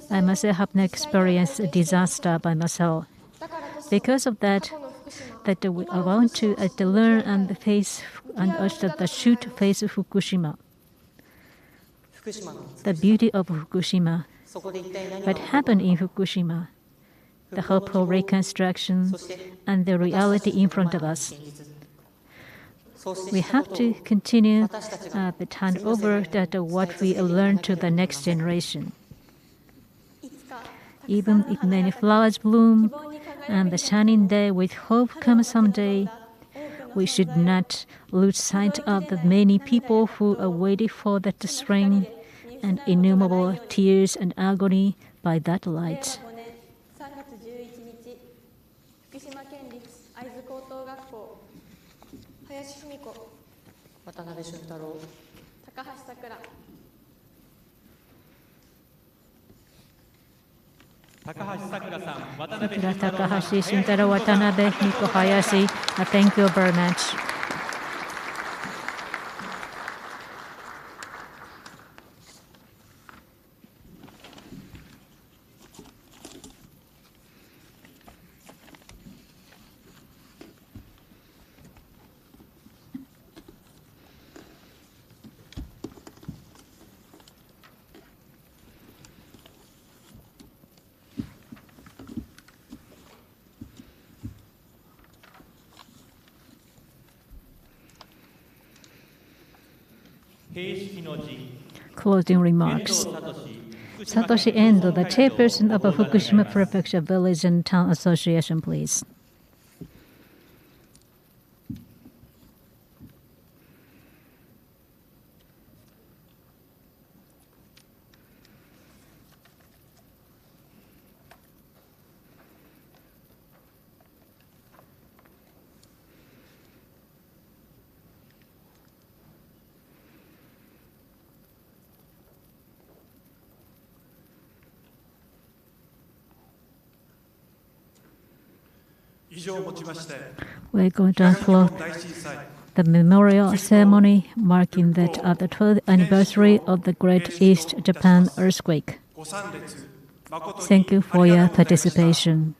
I myself have not experienced a disaster by myself. Because of that, I want to learn and face and also shoot face Fukushima. The beauty of Fukushima What happened in Fukushima, the hope of reconstruction, and the reality in front of us. We have to continue the handover that what we learn to the next generation. Even if many flowers bloom and the shining day with hope comes someday, we should not lose sight of the many people who are waiting for that spring and innumerable tears and agony by that light. Takahashi, Shintaro, Watanabe, Miko Hayashi, thank you very much. Closing remarks. Satoshi Endo, the chairperson of the Fukushima Prefecture Village and Town Association, please. We're going to close the memorial ceremony marking that of the 12th anniversary of the Great East Japan earthquake. Thank you for your participation.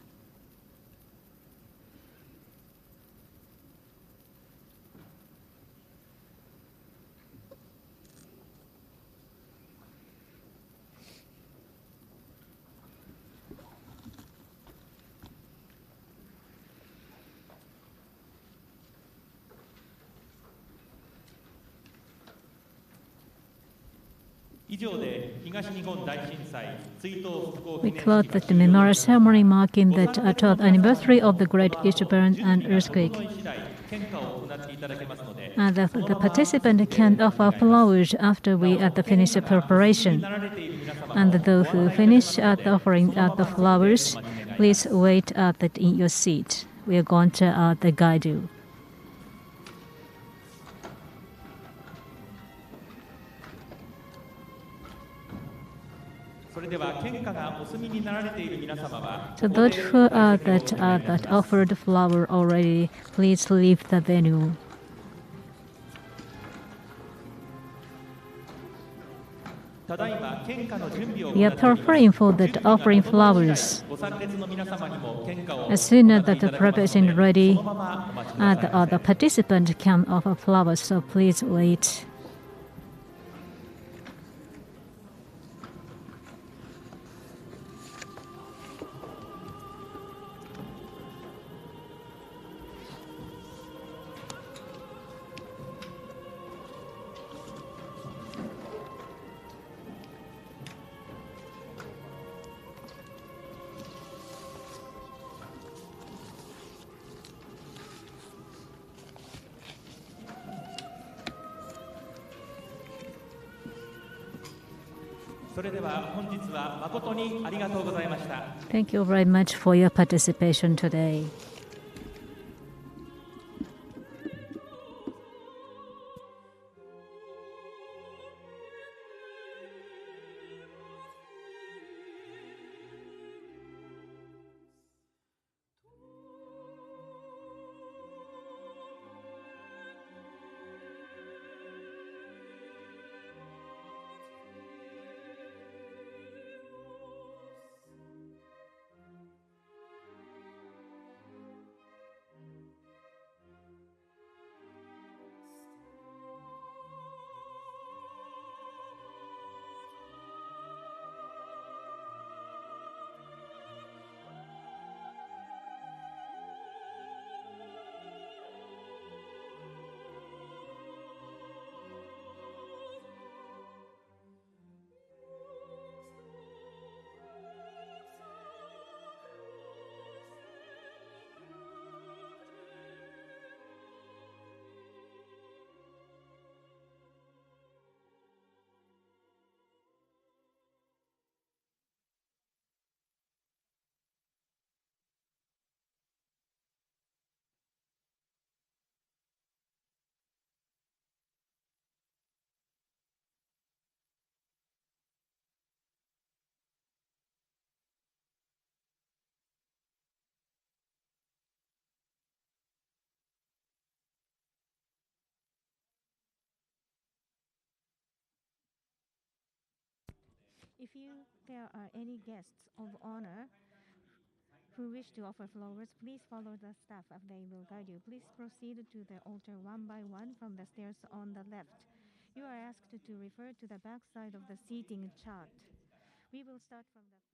We close the memorial ceremony marking the 12th anniversary of the Great East Japan earthquake. The participant can offer flowers after we finish the preparation. And those who finish offering the flowers, please wait in your seat. We are going to guide you. So those who that offered flower already, please leave the venue. We are preparing for that offering flowers. As soon as the preparation is ready, the participant can offer flowers. So please wait. Thank you very much for your participation today. If there are any guests of honor who wish to offer flowers, please follow the staff and they will guide you. Please proceed to the altar one by one from the stairs on the left. You are asked to refer to the back side of the seating chart. We will start from the